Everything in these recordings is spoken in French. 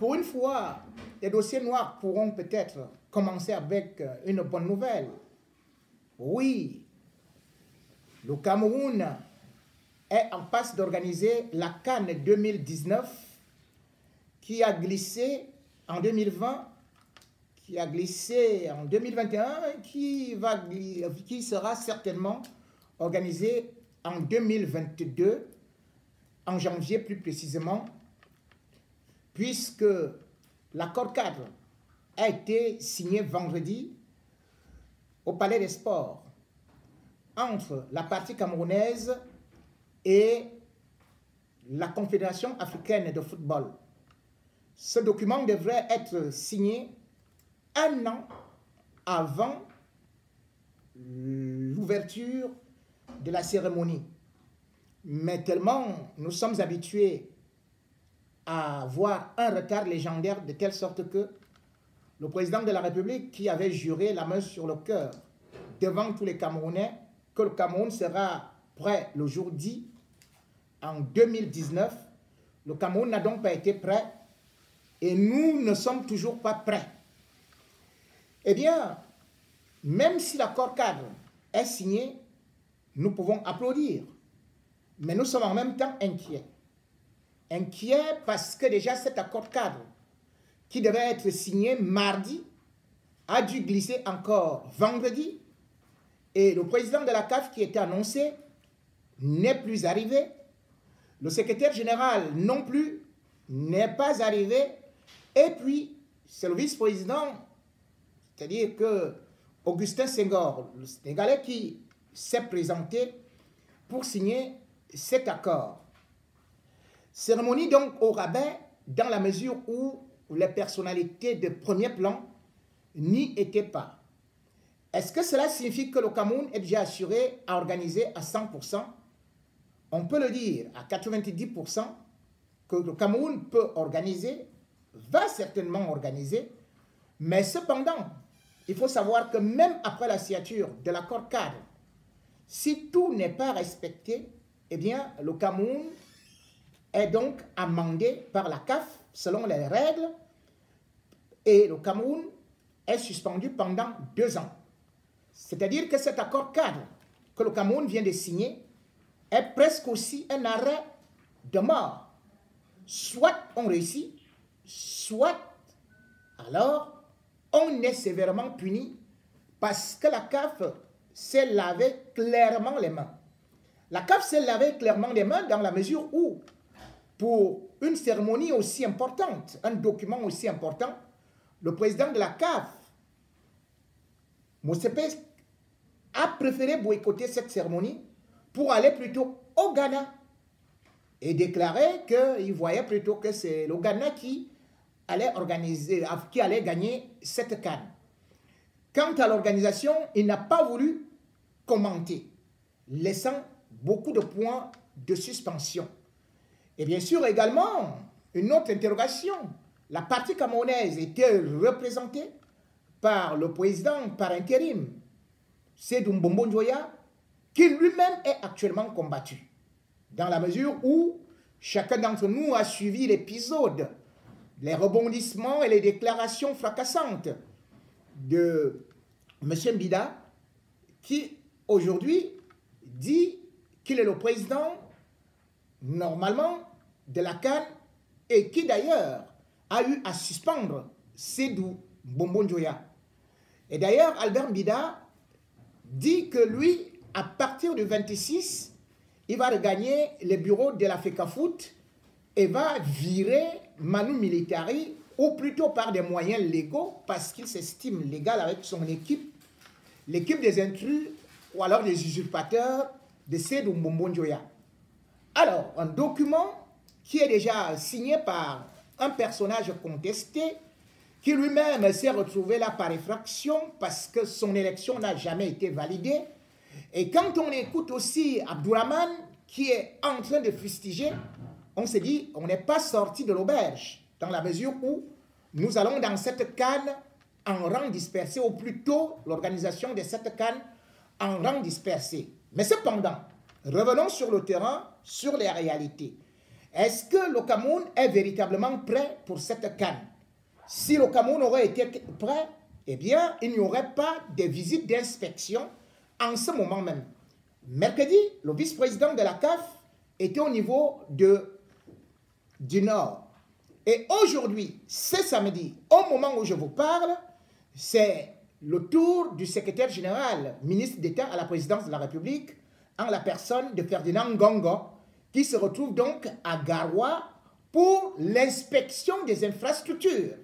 Pour une fois, les dossiers noirs pourront peut-être commencer avec une bonne nouvelle. Oui, le Cameroun est en passe d'organiser la CAN 2019 qui a glissé en 2020, qui a glissé en 2021 et qui sera certainement organisée en 2022, en janvier plus précisément, puisque l'accord cadre a été signé vendredi au Palais des Sports entre la partie camerounaise et la Confédération africaine de football. Ce document devrait être signé un an avant l'ouverture de la cérémonie. Mais tellement nous sommes habitués à voir un retard légendaire de telle sorte que le président de la République, qui avait juré la main sur le cœur devant tous les Camerounais que le Cameroun sera prêt le jour dit en 2019, le Cameroun n'a donc pas été prêt et nous ne sommes toujours pas prêts. Eh bien, même si l'accord cadre est signé, nous pouvons applaudir, mais nous sommes en même temps inquiets. Inquiets parce que déjà cet accord cadre qui devait être signé mardi a dû glisser encore vendredi et le président de la CAF qui était annoncé n'est plus arrivé. Le secrétaire général non plus n'est pas arrivé. Et puis, c'est le vice-président, c'est-à-dire que Augustin Senghor, le Sénégalais, qui s'est présenté pour signer cet accord. Cérémonie donc au rabais dans la mesure où les personnalités de premier plan n'y étaient pas. Est-ce que cela signifie que le Cameroun est déjà assuré à organiser à 100%? On peut le dire à 90% que le Cameroun peut organiser, va certainement organiser, mais cependant, il faut savoir que même après la signature de l'accord cadre, si tout n'est pas respecté, eh bien, le Cameroun est donc amendé par la CAF selon les règles et le Cameroun est suspendu pendant 2 ans. C'est-à-dire que cet accord cadre que le Cameroun vient de signer est presque aussi un arrêt de mort. Soit on réussit, soit alors on est sévèrement puni parce que la CAF s'est lavé clairement les mains. La CAF s'est lavé clairement les mains dans la mesure où, pour une cérémonie aussi importante, un document aussi important, le président de la CAF, Motsepe, a préféré boycotter cette cérémonie pour aller plutôt au Ghana et déclarer qu'il voyait plutôt que c'est le Ghana qui allait organiser, qui allait gagner cette CAN. Quant à l'organisation, il n'a pas voulu commenter, laissant beaucoup de points de suspension. Et bien sûr également, une autre interrogation. La partie camerounaise était représentée par le président par intérim, Sédou Mbombo Njoya, qui lui-même est actuellement combattu. Dans la mesure où chacun d'entre nous a suivi l'épisode, les rebondissements et les déclarations fracassantes de M. Mbida, qui aujourd'hui dit qu'il est le président normalement de la CAN et qui d'ailleurs a eu à suspendre Sédou Mbombo Njoya. Et d'ailleurs, Albert Mbida dit que lui, à partir du 26, il va regagner les bureaux de la FECAFOOT et va virer Manu Militari, ou plutôt par des moyens légaux, parce qu'il s'estime légal avec son équipe, l'équipe des intrus ou alors des usurpateurs de Sédou Mbombo Njoya. Alors, un document qui est déjà signé par un personnage contesté, qui lui-même s'est retrouvé là par effraction parce que son élection n'a jamais été validée. Et quand on écoute aussi Abdourahmane qui est en train de fustiger, on se dit on n'est pas sorti de l'auberge dans la mesure où nous allons dans cette CAN en rang dispersé, ou plutôt l'organisation de cette CAN en rang dispersé. Mais cependant, revenons sur le terrain, sur les réalités. est-ce que le Cameroun est véritablement prêt pour cette CAN? Si le Cameroun aurait été prêt, eh bien, il n'y aurait pas de visite d'inspection en ce moment même. Mercredi, le vice-président de la CAF était au niveau du Nord. Et aujourd'hui, c'est samedi, au moment où je vous parle, c'est le tour du secrétaire général, ministre d'État à la présidence de la République, en la personne de Ferdinand Ngongo, qui se retrouve donc à Garoua pour l'inspection des infrastructures.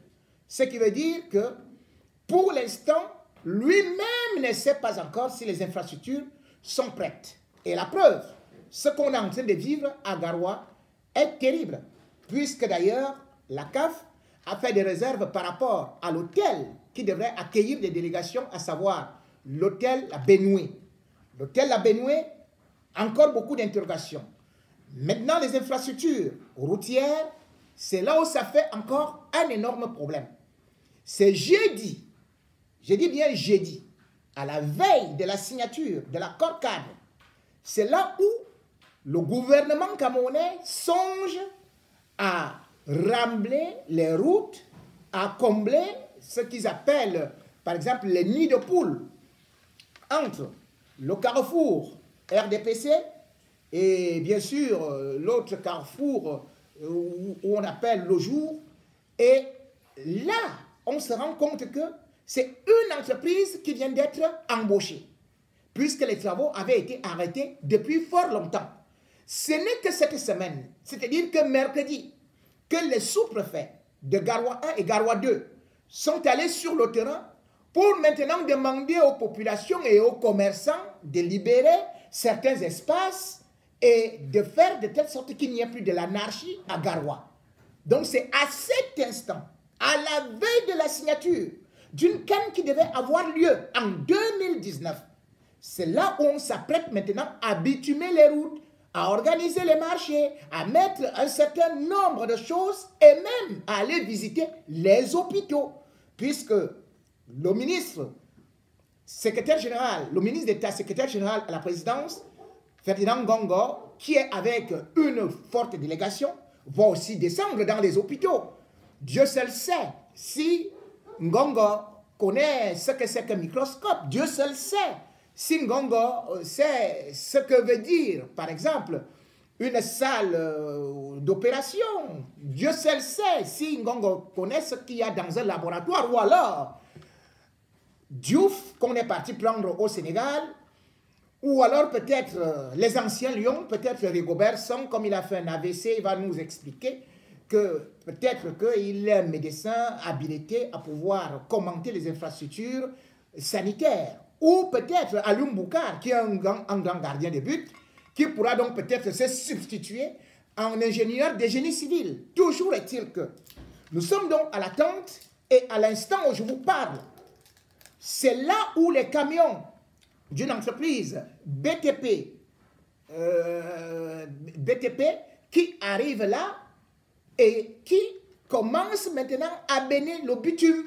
Ce qui veut dire que, pour l'instant, lui-même ne sait pas encore si les infrastructures sont prêtes. Et la preuve, ce qu'on est en train de vivre à Garoua est terrible, puisque d'ailleurs, la CAF a fait des réserves par rapport à l'hôtel qui devrait accueillir des délégations, à savoir l'hôtel La Benoué. L'hôtel La Benoué, encore beaucoup d'interrogations. Maintenant, les infrastructures routières, c'est là où ça fait encore un énorme problème. C'est jeudi, je dis bien jeudi, à la veille de la signature de l'accord cadre, c'est là où le gouvernement camerounais songe à rembler les routes, à combler ce qu'ils appellent, par exemple, les nids de poules entre le carrefour RDPC et bien sûr l'autre carrefour où on appelle le jour. Et là, on se rend compte que c'est une entreprise qui vient d'être embauchée, puisque les travaux avaient été arrêtés depuis fort longtemps. Ce n'est que cette semaine, c'est-à-dire que mercredi, que les sous-préfets de Garoua 1 et Garoua 2 sont allés sur le terrain pour maintenant demander aux populations et aux commerçants de libérer certains espaces et de faire de telle sorte qu'il n'y ait plus de l'anarchie à Garoua. Donc c'est à cet instant, à la veille de la signature d'une CAN qui devait avoir lieu en 2019, c'est là où on s'apprête maintenant à bitumer les routes, à organiser les marchés, à mettre un certain nombre de choses et même à aller visiter les hôpitaux, puisque le ministre secrétaire général, le ministre d'État secrétaire général à la présidence, Ferdinand Ngongo, qui est avec une forte délégation, va aussi descendre dans les hôpitaux. Dieu seul sait si Ngongo connaît ce que c'est qu'un microscope. Dieu seul sait si Ngongo sait ce que veut dire, par exemple, une salle d'opération. Dieu seul sait si Ngongo connaît ce qu'il y a dans un laboratoire, ou alors Diouf qu'on est parti prendre au Sénégal, ou alors peut-être les anciens lions, peut-être Rigobert Song, comme il a fait un AVC, il va nous expliquer que peut-être qu'il est un médecin habilité à pouvoir commenter les infrastructures sanitaires. Ou peut-être Alioune Boukar, qui est un grand gardien de but, qui pourra donc peut-être se substituer en ingénieur de génie civil. Toujours est-il que nous sommes donc à l'attente, et à l'instant où je vous parle, c'est là où les camions d'une entreprise BTP qui arrivent là et qui commencent maintenant à bénir le bitume.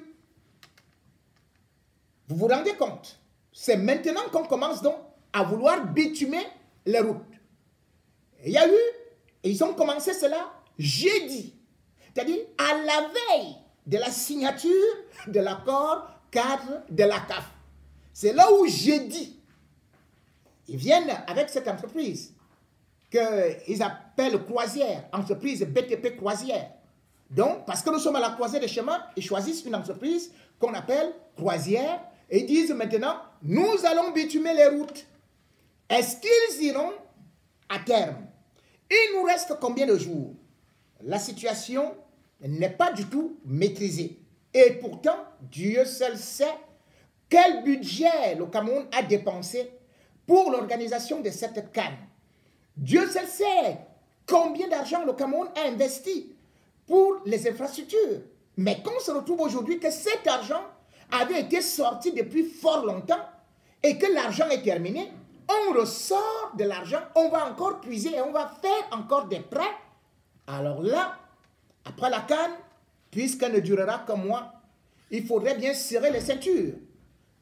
Vous vous rendez compte? C'est maintenant qu'on commence donc à vouloir bitumer les routes. Il y a eu, et ils ont commencé cela jeudi, c'est-à-dire à la veille de la signature de l'accord cadre de la CAF. C'est là où jeudi, ils viennent avec cette entreprise qu'ils appellent Croisière, entreprise BTP Croisière. Donc, parce que nous sommes à la croisée des chemins, ils choisissent une entreprise qu'on appelle Croisière et ils disent maintenant, nous allons bitumer les routes. Est-ce qu'ils iront à terme? Il nous reste combien de jours? La situation n'est pas du tout maîtrisée. Et pourtant, Dieu seul sait quel budget le Cameroun a dépensé pour l'organisation de cette CAN. Dieu seul sait combien d'argent le Cameroun a investi pour les infrastructures. Mais qu'on se retrouve aujourd'hui que cet argent avait été sorti depuis fort longtemps et que l'argent est terminé, on ressort de l'argent, on va encore puiser et on va faire encore des prêts. Alors là, après la CAN, puisqu'elle ne durera que moi, il faudrait bien serrer les ceintures.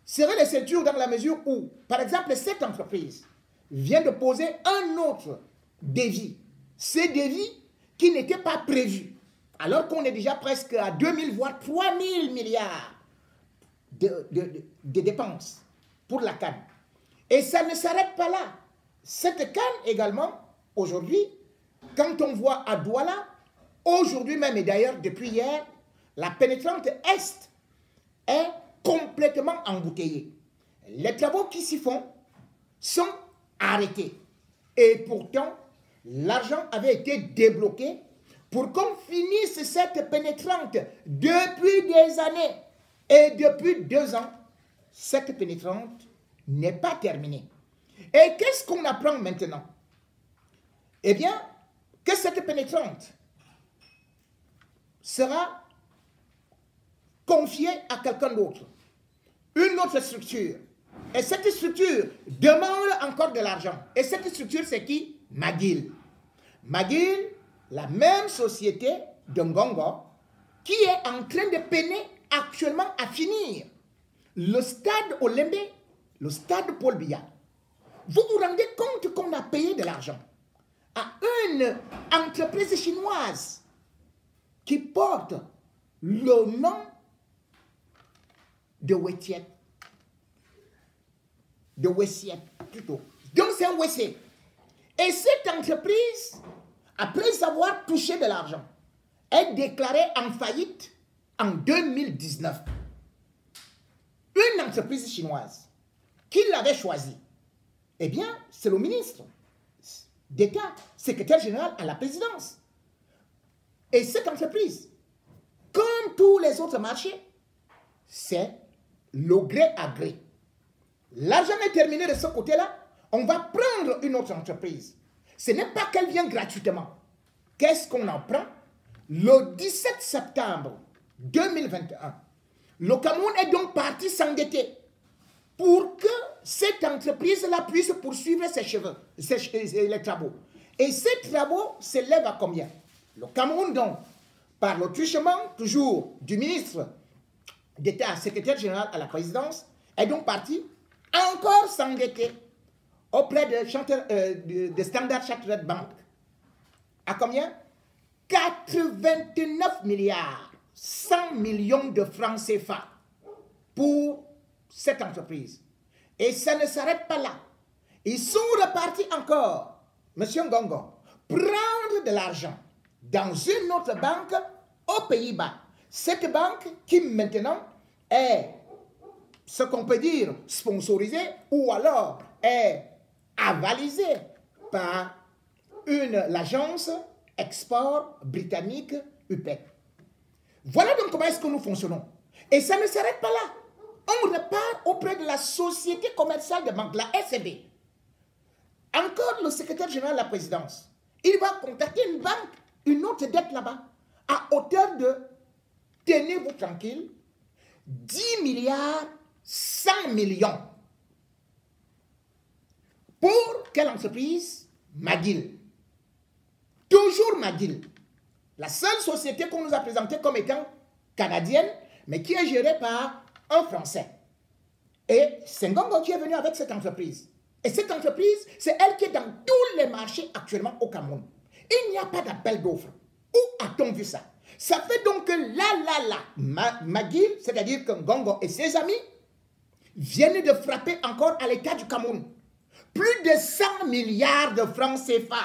Serrer les ceintures dans la mesure où, par exemple, cette entreprise vient de poser un autre défi. Ce défi qui n'était pas prévu, alors qu'on est déjà presque à 2000 voire 3000 milliards de dépenses pour la canne. Et ça ne s'arrête pas là. Cette canne également, aujourd'hui, quand on voit à Douala, aujourd'hui même, et d'ailleurs depuis hier, la pénétrante Est est complètement embouteillée. Les travaux qui s'y font sont arrêtés. Et pourtant, l'argent avait été débloqué pour qu'on finisse cette pénétrante depuis des années. Et depuis 2 ans, cette pénétrante n'est pas terminée. Et qu'est-ce qu'on apprend maintenant? Eh bien, que cette pénétrante sera confiée à quelqu'un d'autre, une autre structure. Et cette structure demande encore de l'argent. Et cette structure, c'est qui? McGill. McGill, la même société de Ngongo, qui est en train de peiner actuellement à finir le stade Olembe, le stade Paul Biya. Vous vous rendez compte qu'on a payé de l'argent à une entreprise chinoise qui porte le nom de Wessiet. De Wessiet, plutôt. Donc c'est un Wessiet. Et cette entreprise, après avoir touché de l'argent, est déclarée en faillite en 2019. Une entreprise chinoise qui l'avait choisie, eh bien, c'est le ministre d'État, secrétaire général à la présidence. Et cette entreprise, comme tous les autres marchés, c'est le gré à gré. L'argent est terminé de ce côté-là, on va prendre une autre entreprise. Ce n'est pas qu'elle vient gratuitement. Qu'est-ce qu'on en prend? Le 17 septembre 2021, le Cameroun est donc parti s'endetter pour que cette entreprise-là puisse poursuivre les travaux. Et ces travaux s'élèvent à combien? Le Cameroun, donc, par le truchement, toujours, du ministre d'État, secrétaire général à la présidence, est donc parti encore s'endetter auprès de Standard Chartered Bank. À combien? 89 milliards, 100 millions de francs CFA pour cette entreprise. Et ça ne s'arrête pas là. Ils sont repartis encore, M. Ngongo, prendre de l'argent dans une autre banque aux Pays-Bas. Cette banque qui maintenant est, ce qu'on peut dire, sponsorisée ou alors est avalisée par l'agence export britannique UPEC. Voilà donc comment est-ce que nous fonctionnons. Et ça ne s'arrête pas là. On repart auprès de la société commerciale de banque, la SCB. Encore le secrétaire général de la présidence. Il va contacter une banque, une autre dette là-bas, à hauteur de, tenez-vous tranquille, 10 milliards 100 millions. Pour quelle entreprise? McGill. Toujours McGill. La seule société qu'on nous a présentée comme étant canadienne, mais qui est gérée par un Français. Et c'est Ngongo qui est venu avec cette entreprise. Et cette entreprise, c'est elle qui est dans tous les marchés actuellement au Cameroun. Il n'y a pas d'appel d'offres. Où a-t-on vu ça? Ça fait donc que McGill, c'est-à-dire que Ngongo et ses amis, viennent de frapper encore à l'État du Cameroun. Plus de 100 milliards de francs CFA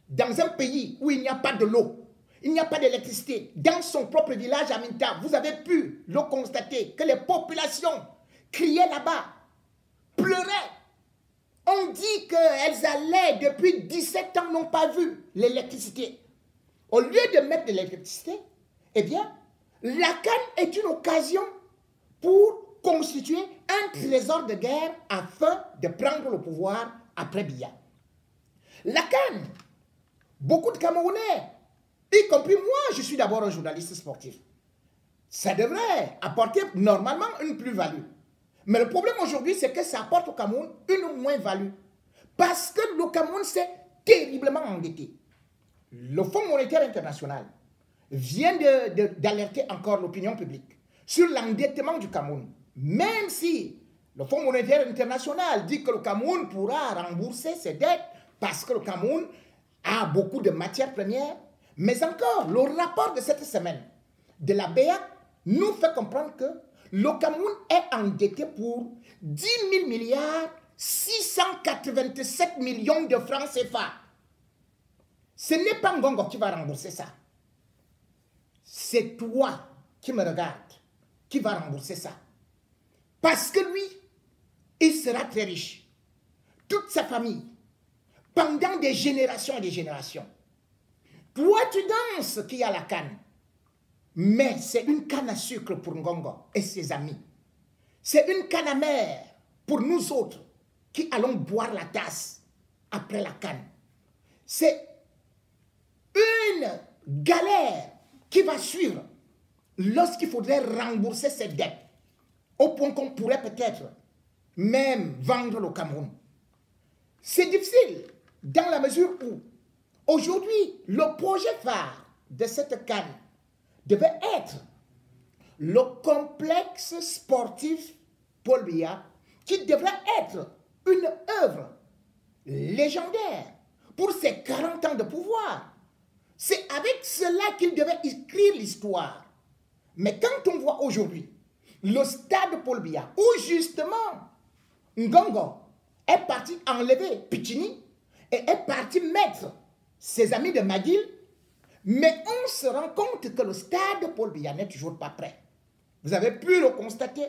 dans un pays où il n'y a pas de l'eau, il n'y a pas d'électricité. Dans son propre village à Minta, vous avez pu le constater que les populations criaient là-bas, pleuraient. On dit qu'elles allaient depuis 17 ans, n'ont pas vu l'électricité. Au lieu de mettre de l'électricité, eh bien, la canne est une occasion pour constituer un trésor de guerre afin de prendre le pouvoir après Biya. La canne, beaucoup de Camerounais, y compris moi, je suis d'abord un journaliste sportif. Ça devrait apporter normalement une plus-value. Mais le problème aujourd'hui, c'est que ça apporte au Cameroun une moins-value. Parce que le Cameroun s'est terriblement endetté. Le Fonds monétaire international vient d'alerter encore l'opinion publique sur l'endettement du Cameroun. Même si le Fonds monétaire international dit que le Cameroun pourra rembourser ses dettes parce que le Cameroun a beaucoup de matières premières, Mais encore, le rapport de cette semaine de la BEAC nous fait comprendre que le Cameroun est endetté pour 10 000 milliards 687 millions de francs CFA. Ce n'est pas Ngongo qui va rembourser ça. C'est toi qui me regardes qui va rembourser ça. Parce que lui, il sera très riche. Toute sa famille, pendant des générations et des générations. Toi, tu danses qu'il y a la canne. Mais c'est une canne à sucre pour Ngongo et ses amis. C'est une canne amère pour nous autres qui allons boire la tasse après la canne. C'est une galère qui va suivre lorsqu'il faudrait rembourser ses dettes, au point qu'on pourrait peut-être même vendre le Cameroun. C'est difficile dans la mesure où aujourd'hui le projet phare de cette canne devait être le complexe sportif Paul Biya, qui devrait être une œuvre légendaire pour ses 40 ans de pouvoir. C'est avec cela qu'il devait écrire l'histoire. Mais quand on voit aujourd'hui le stade Paul Biya, où justement Ngongo est parti enlever Pichini et est parti mettre ses amis de McGill, mais on se rend compte que le stade Paul Biya n'est toujours pas prêt. Vous avez pu le constater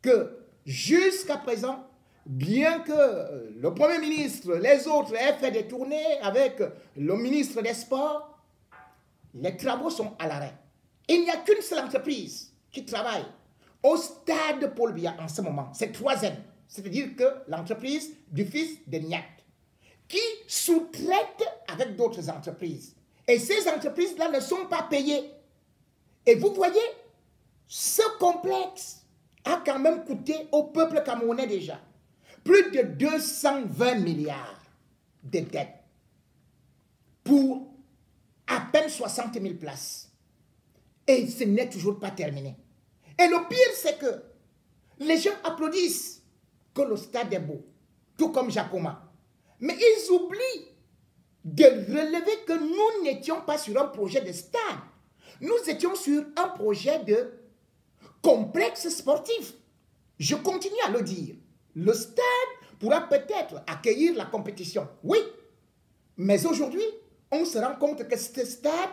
que jusqu'à présent, bien que le Premier ministre, les autres aient fait des tournées avec le ministre des Sports, les travaux sont à l'arrêt. Il n'y a qu'une seule entreprise qui travaille au stade Paul Biya en ce moment. C'est 3N, c'est-à-dire que l'entreprise du fils de Niat, qui sous-traite avec d'autres entreprises. Et ces entreprises-là ne sont pas payées. Et vous voyez, ce complexe a quand même coûté au peuple camerounais déjà plus de 220 milliards de dettes pour à peine 60 000 places. Et ce n'est toujours pas terminé. Et le pire, c'est que les gens applaudissent que le stade est beau, tout comme Jacoma. Mais ils oublient de relever que nous n'étions pas sur un projet de stade. Nous étions sur un projet de complexe sportif. Je continue à le dire. Le stade pourra peut-être accueillir la compétition, oui. Mais aujourd'hui, on se rend compte que ce stade,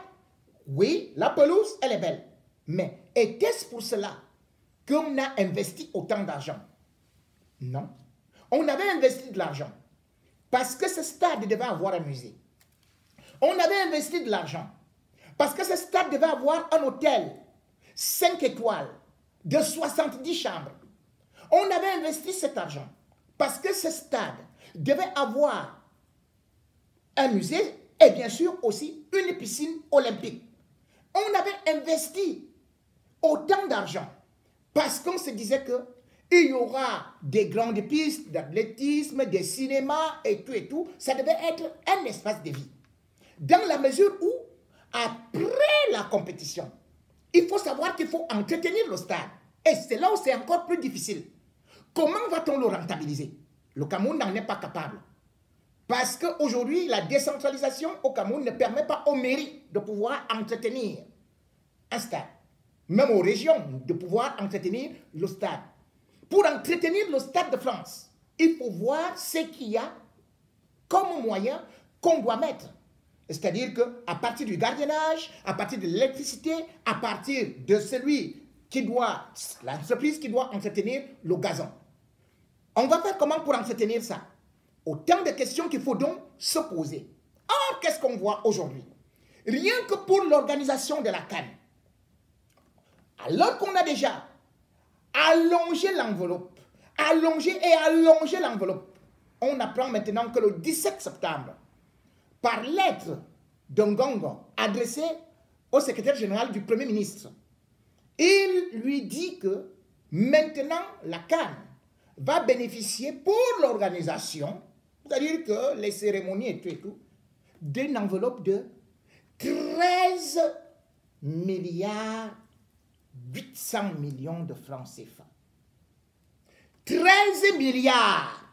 oui, la pelouse, elle est belle. Mais était-ce pour cela qu'on a investi autant d'argent? Non. On avait investi de l'argent parce que ce stade devait avoir un musée. On avait investi de l'argent parce que ce stade devait avoir un hôtel 5 étoiles de 70 chambres. On avait investi cet argent parce que ce stade devait avoir un musée et bien sûr aussi une piscine olympique. On avait investi autant d'argent parce qu'on se disait qu'il y aura des grandes pistes d'athlétisme, des cinémas et tout. Ça devait être un espace de vie. Dans la mesure où, après la compétition, il faut savoir qu'il faut entretenir le stade. Et c'est là où c'est encore plus difficile. Comment va-t-on le rentabiliser? Le Cameroun n'en est pas capable. Parce qu'aujourd'hui, la décentralisation au Cameroun ne permet pas aux mairies de pouvoir entretenir un stade. Même aux régions de pouvoir entretenir le stade. Pour entretenir le stade de France, il faut voir ce qu'il y a comme moyen qu'on doit mettre. C'est-à-dire qu'à partir du gardiennage, à partir de l'électricité, à partir de l'entreprise qui doit entretenir le gazon. On va faire comment pour entretenir ça? Autant de questions qu'il faut donc se poser. Or, qu'est-ce qu'on voit aujourd'hui? Rien que pour l'organisation de la CAN, alors qu'on a déjà allongé l'enveloppe, on apprend maintenant que le 17 septembre, par lettre de Ngongo adressée au secrétaire général du Premier ministre, il lui dit que maintenant la CAN va bénéficier pour l'organisation, c'est-à-dire que les cérémonies et tout, d'une enveloppe de 13 milliards 800 millions de francs CFA. 13 milliards.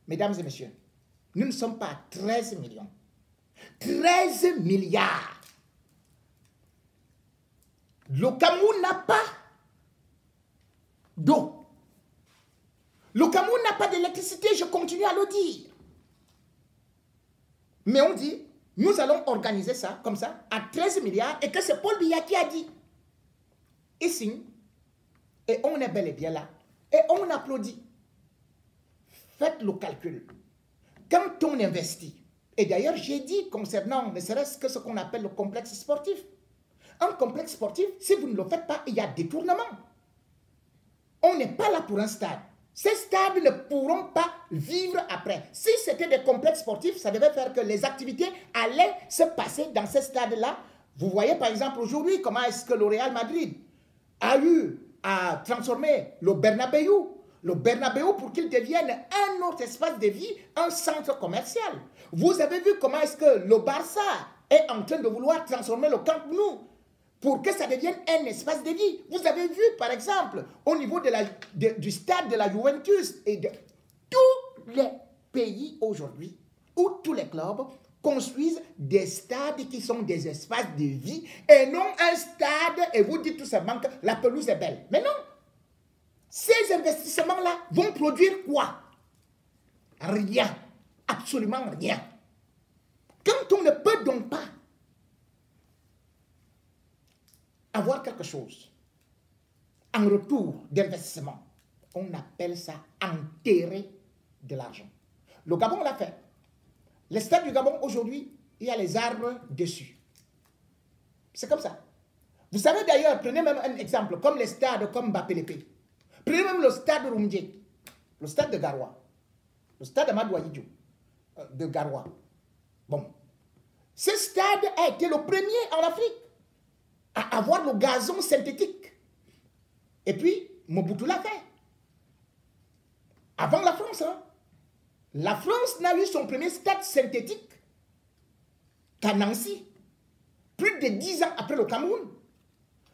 Mesdames et messieurs, nous ne sommes pas à 13 millions. 13 milliards. Le Cameroun n'a pas d'eau. Le Cameroun n'a pas d'électricité, je continue à le dire. Mais on dit, nous allons organiser ça, comme ça, à 13 milliards, et que c'est Paul Biya qui a dit. Il signe, et on est bel et bien là, et on applaudit. Faites le calcul. Quand on investit, et d'ailleurs j'ai dit concernant ne serait-ce que ce qu'on appelle le complexe sportif. Un complexe sportif, si vous ne le faites pas, il y a détournement. On n'est pas là pour un stade. Ces stades ne pourront pas vivre après. Si c'était des complexes sportifs, ça devait faire que les activités allaient se passer dans ces stades-là. Vous voyez par exemple aujourd'hui comment est-ce que le Real Madrid a eu à transformer le Bernabéu. Le Bernabéu pour qu'il devienne un autre espace de vie, un centre commercial. Vous avez vu comment est-ce que le Barça est en train de vouloir transformer le Camp Nou pour que ça devienne un espace de vie. Vous avez vu, par exemple, au niveau du stade de la Juventus et de tous les pays aujourd'hui, où tous les clubs construisent des stades qui sont des espaces de vie et non un stade, et vous dites tout simplement que la pelouse est belle. Mais non, ces investissements-là vont produire quoi? Rien, absolument rien. Quand on ne peut donc pas avoir quelque chose en retour d'investissement, on appelle ça enterrer de l'argent. Le Gabon l'a fait. Le stade du Gabon aujourd'hui, il y a les arbres dessus. C'est comme ça. Vous savez d'ailleurs, prenez même un exemple, comme les stades comme Bapélepé. Prenez même le stade Rumdje, le stade de Garoua, le stade de Madouaïdjou, de Garoua. Bon. Ce stade a été le premier en Afrique à avoir le gazon synthétique. Et puis, Mobutu l'a fait. Avant la France, hein. La France n'a eu son premier stade synthétique qu'à Nancy, plus de 10 ans après le Cameroun.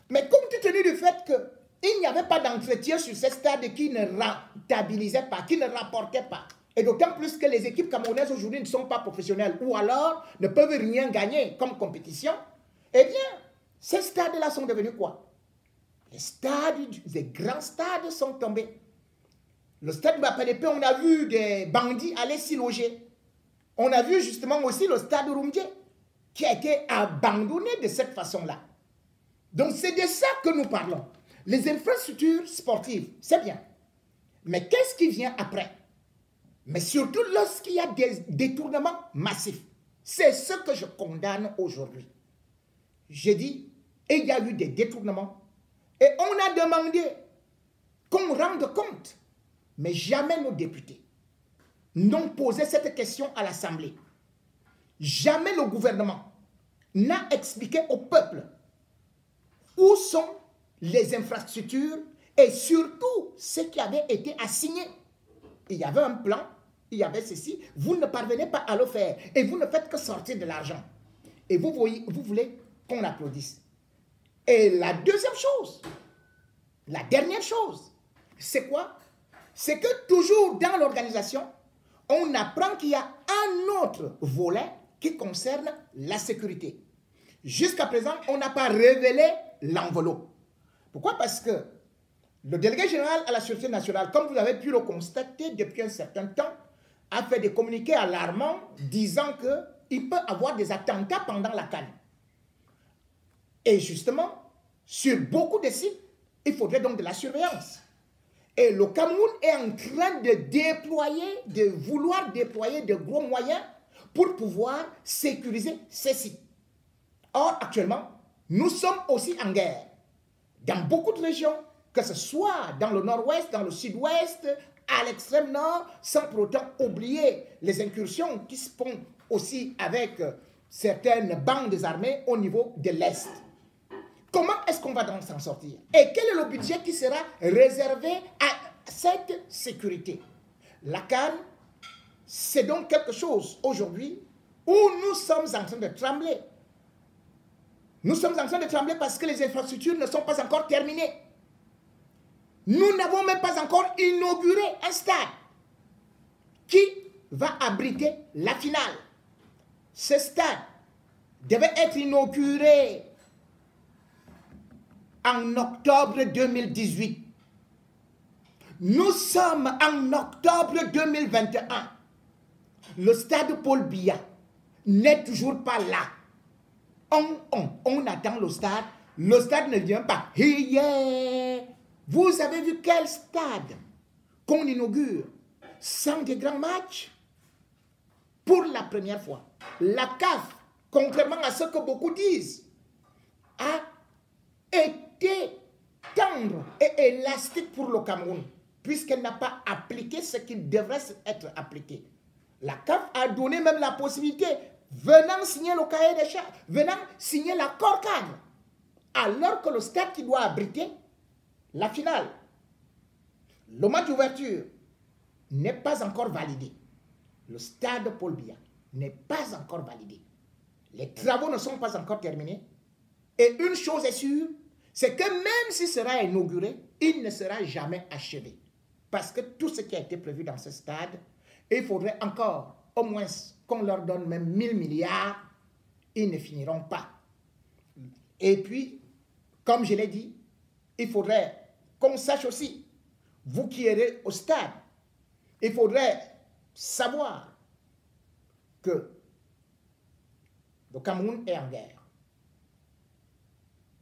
Mais compte tenu du fait qu'il n'y avait pas d'entretien sur ces stades qui ne rentabilisaient pas, qui ne rapportaient pas, et d'autant plus que les équipes camerounaises aujourd'hui ne sont pas professionnelles, ou alors ne peuvent rien gagner comme compétition, eh bien, ces stades-là sont devenus quoi? Les grands stades sont tombés. Le stade de Bapélepé, on a vu des bandits aller s'y loger. On a vu justement aussi le stade Rumdje, qui a été abandonné de cette façon-là. Donc c'est de ça que nous parlons. Les infrastructures sportives, c'est bien. Mais qu'est-ce qui vient après? Mais surtout lorsqu'il y a des détournements massifs. C'est ce que je condamne aujourd'hui. J'ai dit, il y a eu des détournements. Et on a demandé qu'on rende compte. Mais jamais nos députés n'ont posé cette question à l'Assemblée. Jamais le gouvernement n'a expliqué au peuple où sont les infrastructures et surtout ce qui avait été assigné. Il y avait un plan, il y avait ceci, vous ne parvenez pas à le faire et vous ne faites que sortir de l'argent. Et vous voulez qu'on applaudisse. Et la deuxième chose, la dernière chose, c'est quoi? C'est que toujours dans l'organisation, on apprend qu'il y a un autre volet qui concerne la sécurité. Jusqu'à présent, on n'a pas révélé l'enveloppe. Pourquoi? Parce que le délégué général à la Sûreté nationale, comme vous avez pu le constater depuis un certain temps, a fait des communiqués alarmants disant qu'il peut y avoir des attentats pendant la CAN. Et justement, sur beaucoup de sites, il faudrait donc de la surveillance. Et le Cameroun est en train de vouloir déployer de gros moyens pour pouvoir sécuriser ces sites. Or, actuellement, nous sommes aussi en guerre. Dans beaucoup de régions, que ce soit dans le nord-ouest, dans le sud-ouest, à l'extrême nord, sans pour autant oublier les incursions qui se font aussi avec certaines bandes armées au niveau de l'Est. Comment est-ce qu'on va donc s'en sortir? Et quel est le budget qui sera réservé à cette sécurité? La CAN, c'est donc quelque chose aujourd'hui où nous sommes en train de trembler. Nous sommes en train de trembler parce que les infrastructures ne sont pas encore terminées. Nous n'avons même pas encore inauguré un stade qui va abriter la finale. ce stade devait être inauguré en octobre 2018. Nous sommes en octobre 2021. Le stade Paul Biya n'est toujours pas là. On attend le stade. Le stade ne vient pas. Hier, vous avez vu quel stade qu'on inaugure sans des grands matchs? Pour la première fois, la CAF, contrairement à ce que beaucoup disent, a été tendre et élastique pour le Cameroun, puisqu'elle n'a pas appliqué ce qui devrait être appliqué. La CAF a donné même la possibilité, venant signer le cahier des charges, venant signer l'accord cadre, alors que le stade qui doit abriter la finale, le match d'ouverture, n'est pas encore validé. Le stade Paul Biya n'est pas encore validé. Les travaux ne sont pas encore terminés. Et une chose est sûre, c'est que même s'il sera inauguré, il ne sera jamais achevé. Parce que tout ce qui a été prévu dans ce stade, il faudrait encore, au moins, qu'on leur donne même 1000 milliards, ils ne finiront pas. Et puis, comme je l'ai dit, il faudrait qu'on sache aussi, vous qui irez au stade, il faudrait savoir que le Cameroun est en guerre.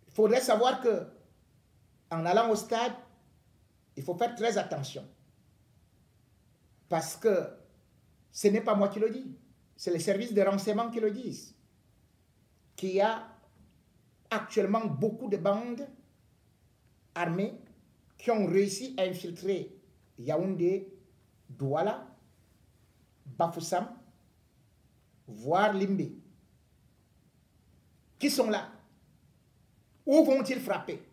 Il faudrait savoir que en allant au stade, il faut faire très attention. Parce que ce n'est pas moi qui le dis, c'est les services de renseignement qui le disent. Qu'il y a actuellement beaucoup de bandes armées qui ont réussi à infiltrer Yaoundé, Douala, Bafoussam, voire Limbe, qui sont là. Où vont-ils frapper?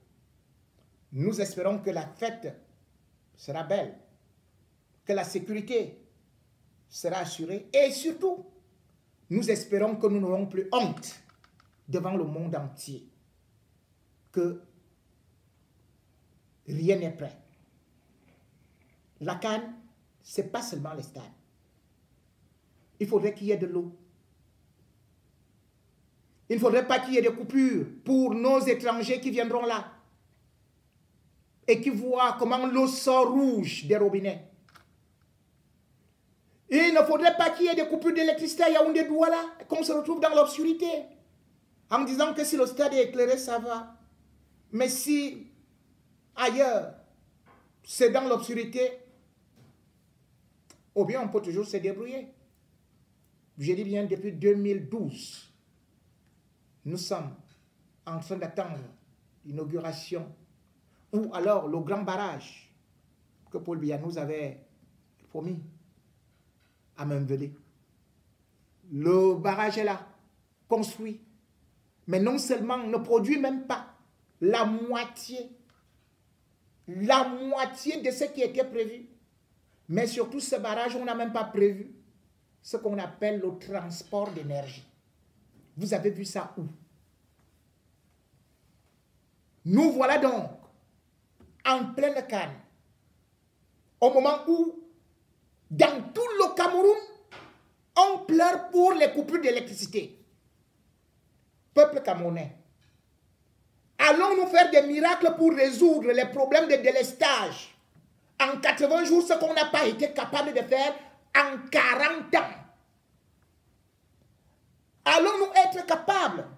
Nous espérons que la fête sera belle, que la sécurité sera assurée et surtout, nous espérons que nous n'aurons plus honte devant le monde entier, que rien n'est prêt. La CAN, ce n'est pas seulement les stades. Il faudrait qu'il y ait de l'eau. Il ne faudrait pas qu'il y ait des coupures pour nos étrangers qui viendront là et qui voient comment l'eau sort rouge des robinets. Il ne faudrait pas qu'il y ait des coupures d'électricité à Yaoundé Douala, qu'on se retrouve dans l'obscurité en disant que si le stade est éclairé, ça va. Mais si ailleurs, c'est dans l'obscurité, ou bien on peut toujours se débrouiller. Je dis bien depuis 2012, nous sommes en train d'attendre l'inauguration ou alors le grand barrage que Paul Biya nous avait promis à Memvelé. Le barrage est là, construit, mais non seulement ne produit même pas la moitié de ce qui était prévu, mais surtout ce barrage, on n'a même pas prévu ce qu'on appelle le transport d'énergie. Vous avez vu ça où? Nous voilà donc en pleine canne, au moment où, dans tout le Cameroun, on pleure pour les coupures d'électricité. Peuple camerounais, allons-nous faire des miracles pour résoudre les problèmes de délestage en 80 jours, ce qu'on n'a pas été capable de faire en 40 ans? Allons-nous être capables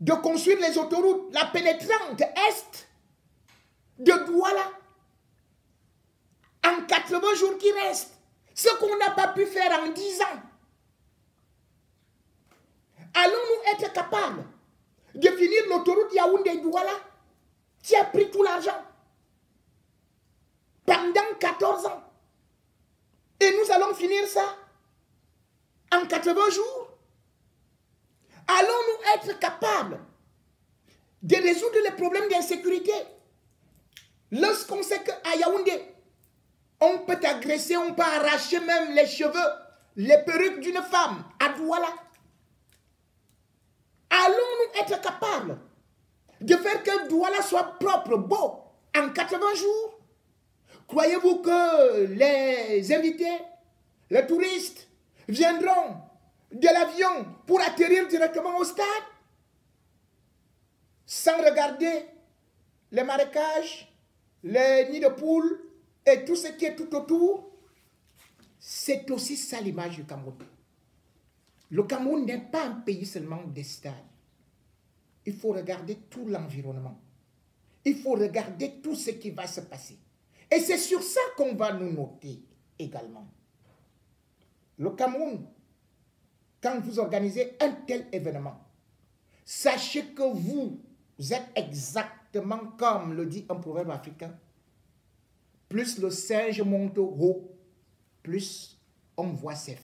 de construire les autoroutes, la pénétrante est de Douala en 80 jours qui restent, ce qu'on n'a pas pu faire en 10 ans? Allons-nous être capables de finir l'autoroute Yaoundé-Douala qui a pris tout l'argent pendant 14 ans? Et nous allons finir ça en 80 jours? Allons-nous être capables de résoudre les problèmes d'insécurité lorsqu'on sait qu'à Yaoundé, on peut agresser, on peut arracher même les cheveux, les perruques d'une femme à Douala? Allons-nous être capables de faire que Douala soit propre, beau, en 80 jours? Croyez-vous que les invités, les touristes, viendront de l'avion pour atterrir directement au stade, sans regarder les marécages, les nids de poules et tout ce qui est tout autour. C'est aussi ça l'image du Cameroun. Le Cameroun n'est pas un pays seulement des stades. Il faut regarder tout l'environnement. Il faut regarder tout ce qui va se passer. Et c'est sur ça qu'on va nous noter également. Le Cameroun, quand vous organisez un tel événement, sachez que vous êtes exactement comme le dit un proverbe africain. Plus le singe monte haut, plus on voit ses